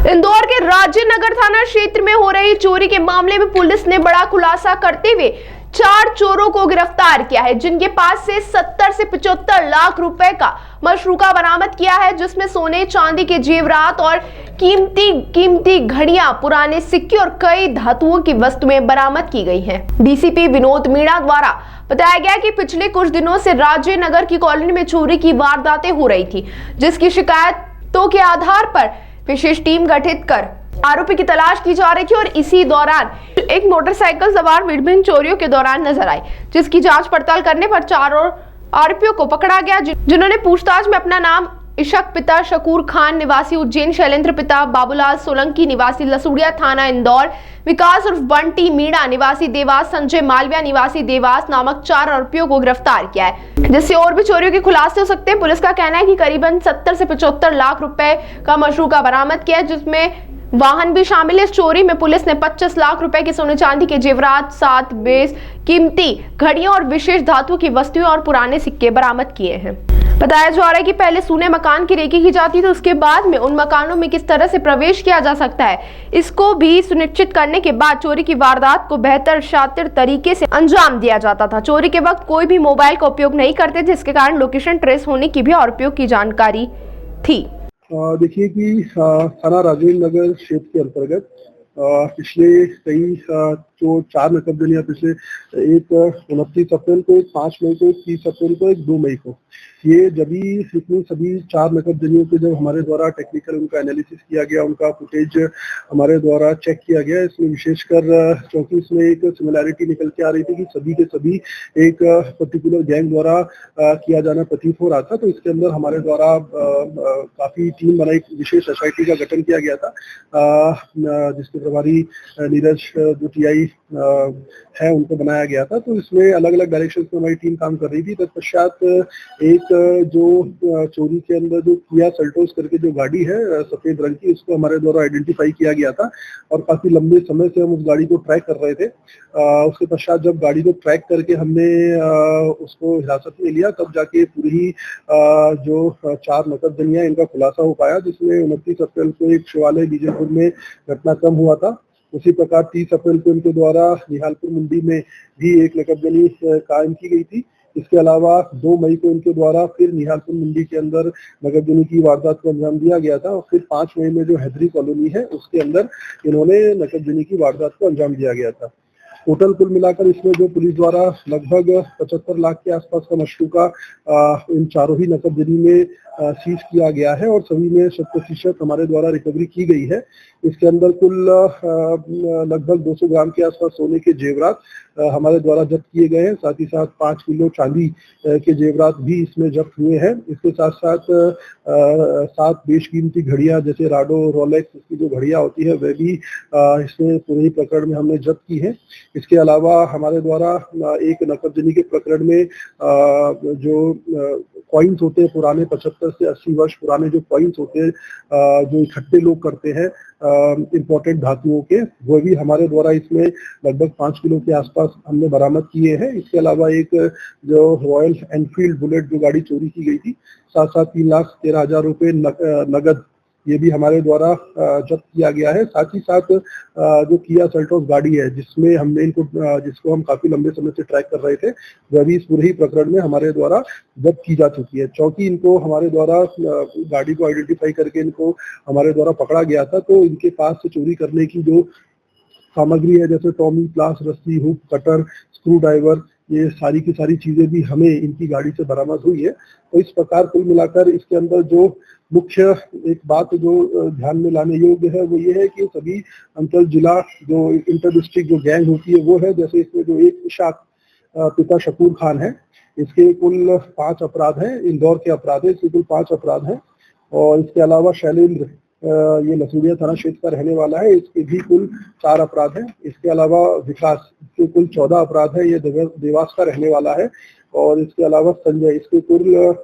इंदौर के राजेनगर थाना क्षेत्र में हो रही चोरी के मामले में पुलिस ने बड़ा खुलासा करते हुए 4 चोरों को गिरफ्तार किया है, जिनके पास से 70 से 75 लाख रुपए का मशरूका बरामद किया है, जिसमें सोने चांदी के जेवरात और कीमती घड़ियां, पुराने सिक्के और कई धातुओं की वस्तुएं बरामद की गई हैं। डीसीपी विनोद मीणा द्वारा बताया गया कि पिछले कुछ दिनों से राजेनगर की कॉलोनी में चोरी की वारदातें हो रही थी, जिसकी शिकायतों के आधार पर विशेष टीम गठित कर आरोपी की तलाश की जा रही थी और इसी दौरान एक मोटरसाइकिल सवार विभिन्न चोरियों के दौरान नजर आई, जिसकी जांच पड़ताल करने पर 4 आरोपियों को पकड़ा गया, जिन्होंने पूछताछ में अपना नाम इशक पिता शकूर खान निवासी उज्जैन, शैलेंद्र पिता बाबूलाल सोलंकी निवासी लसूड़िया थाना इंदौर, विकास उर्फ बंटी मीणा निवासी देवास, संजय मालविया निवासी देवास नामक 4 आरोपियों को गिरफ्तार किया है, जिससे और भी चोरियों के खुलासे हो सकते हैं। पुलिस का कहना है कि करीबन 70 से 75 लाख रुपए का मशरूका बरामद किया है, जिसमें वाहन भी शामिल है। इस चोरी में पुलिस ने 25 लाख रुपए के सोने चांदी के जेवरात, 7 बेस कीमती घड़ियां और विशेष धातु की वस्तुएं और पुराने सिक्के बरामद किए हैं। बताया जा रहा है कि पहले सूने मकान की रेकी की जाती थी, उसके बाद में उन मकानों में किस तरह से प्रवेश किया जा सकता है, इसको भी सुनिश्चित करने के बाद चोरी की वारदात को बेहतर शातिर तरीके से अंजाम दिया जाता था। चोरी के वक्त कोई भी मोबाइल का उपयोग नहीं करते, जिसके कारण लोकेशन ट्रेस होने की भी आरोपियों की जानकारी थी। देखिए कि थाना राजेंद्र नगर क्षेत्र के अंतर्गत पिछले कई जो 4 नकददनियां पिछले एक 29 अप्रैल को, एक 5 मई को, एक 30 अप्रैल को, एक 2 मई को, ये इतनी सभी 4 नकददनियों के जब हमारे द्वारा टेक्निकल उनका एनालिसिस किया गया, उनका फुटेज हमारे द्वारा चेक किया गया, इसमें विशेषकर क्योंकि इसमें एक सिमिलैरिटी निकल के आ रही थी कि सभी के सभी एक पर्टिकुलर गैंग द्वारा किया जाना प्रतीत हो रहा था, तो इसके अंदर हमारे द्वारा काफी टीम बनाई, विशेष एसआईटी का गठन किया गया था, जिसके प्रभारी नीरज जो टीआई है उनको बनाया गया था। तो इसमें अलग अलग डायरेक्शन में हमारी टीम काम कर रही थी। तत्पश्चात एक जो चोरी के अंदर जो किया सेल्टोस करके जो गाड़ी है सफेद रंग की, उसको हमारे द्वारा आइडेंटिफाई किया गया था और काफी लंबे समय से हम उस गाड़ी को ट्रैक कर रहे थे। उसके पश्चात जब गाड़ी को ट्रैक करके हमने उसको हिरासत में लिया, तब जाके पूरी जो 4 नकददनियां इनका खुलासा हो पाया, जिसमें 29 अप्रैल को एक शिवालय बीजेपुर में घटनाक्रम हुआ था। उसी प्रकार 30 अप्रैल को इनके द्वारा निहालपुर मंडी में भी एक नकददनी कायम की गई थी। इसके अलावा 2 मई को इनके द्वारा फिर निहालपुर मंडी के अंदर नकददनी की वारदात को अंजाम दिया गया था और फिर 5 मई में जो हैदरी कॉलोनी है उसके अंदर इन्होंने नकददनी की वारदात को अंजाम दिया गया था। टोटल कुल मिलाकर इसमें जो पुलिस द्वारा लगभग 75 लाख के आसपास का मशरूका इन चारों ही नकददनी में सीज किया गया है और सभी में 100% हमारे द्वारा रिकवरी की गई है। इसके अंदर कुल लगभग 200 ग्राम के आसपास सोने के जेवरात हमारे द्वारा जब्त किए गए हैं, साथ ही साथ 5 किलो चांदी के जेवरात भी इसमें जब्त हुए हैं। इसके साथ साथ 7 बेशकीमती घड़ियां जैसे राडो, रोलेक्स की जो घड़ियां होती है वह भी इसमें पूरे प्रकरण में हमने जब्त की है। इसके अलावा हमारे द्वारा एक नकददनी के प्रकरण में जो कॉइन्स होते हैं पुराने 75 से 80 वर्ष पुराने जो कॉइन्स होते हैं जो इकट्ठे लोग करते हैं इंपॉर्टेंट धातुओं के, वो भी हमारे द्वारा इसमें लगभग 5 किलो के आसपास हमने बरामद किए हैं। इसके अलावा एक जो रॉयल एनफील्ड बुलेट जो गाड़ी चोरी की गई थी, साथ साथ 3,13,000 रुपए नगद ये भी हमारे द्वारा जब्त किया गया है। साथ ही साथ जो किया सेल्टोस गाड़ी है जिसमें हमने जिसको हम काफी लंबे समय से ट्रैक कर रहे थे, वह भी इस पूरे ही प्रकरण में हमारे द्वारा जब्त की जा चुकी है। चूंकि इनको हमारे द्वारा गाड़ी को आइडेंटिफाई करके इनको हमारे द्वारा पकड़ा गया था, तो इनके पास से चोरी करने की जो सामग्री है जैसे टॉमी, प्लास, रस्सी, हुक, कटर, स्क्रू ड्राइवर, ये सारी की सारी चीजें भी हमें इनकी गाड़ी से बरामद हुई है। तो इस प्रकार कुल मिलाकर इसके अंदर जो मुख्य एक बात जो ध्यान में लाने योग्य है वो ये है कि सभी अंतर जिला जो इंटर डिस्ट्रिक्ट जो गैंग होती है वो है, जैसे इसमें जो एक इशाक पिता शकूर खान है, इसके कुल 5 अपराध हैं, इंदौर के अपराध है, इसके कुल 5 अपराध हैं। और इसके अलावा शैलेंद्र ये लसूड़िया थाना क्षेत्र का रहने वाला है, इसके भी कुल 4 अपराध हैं। इसके अलावा विकास, इसके कुल 14 अपराध है, ये देवास का रहने वाला है। और इसके अलावा संजय, इसके कुल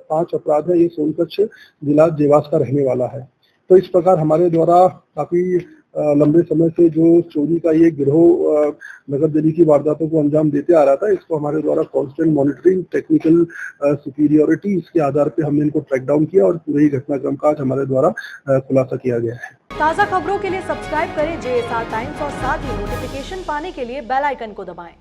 5 अपराध है, ये सोनकच्छ जिला देवास का रहने वाला है। तो इस प्रकार हमारे द्वारा काफी लंबे समय से जो चोरी का ये गिरोह नकददनी की वारदातों को अंजाम देते आ रहा था, इसको हमारे द्वारा कांस्टेंट मॉनिटरिंग, टेक्निकल सुपीरियोरिटी, इसके आधार पे हमने इनको ट्रैक डाउन किया और पूरे ही घटनाक्रम का आज हमारे द्वारा खुलासा किया गया है। ताज़ा खबरों के लिए सब्सक्राइब करें JSR टाइम्स और साथ ही नोटिफिकेशन पाने के लिए बेल आइकन को दबाएं।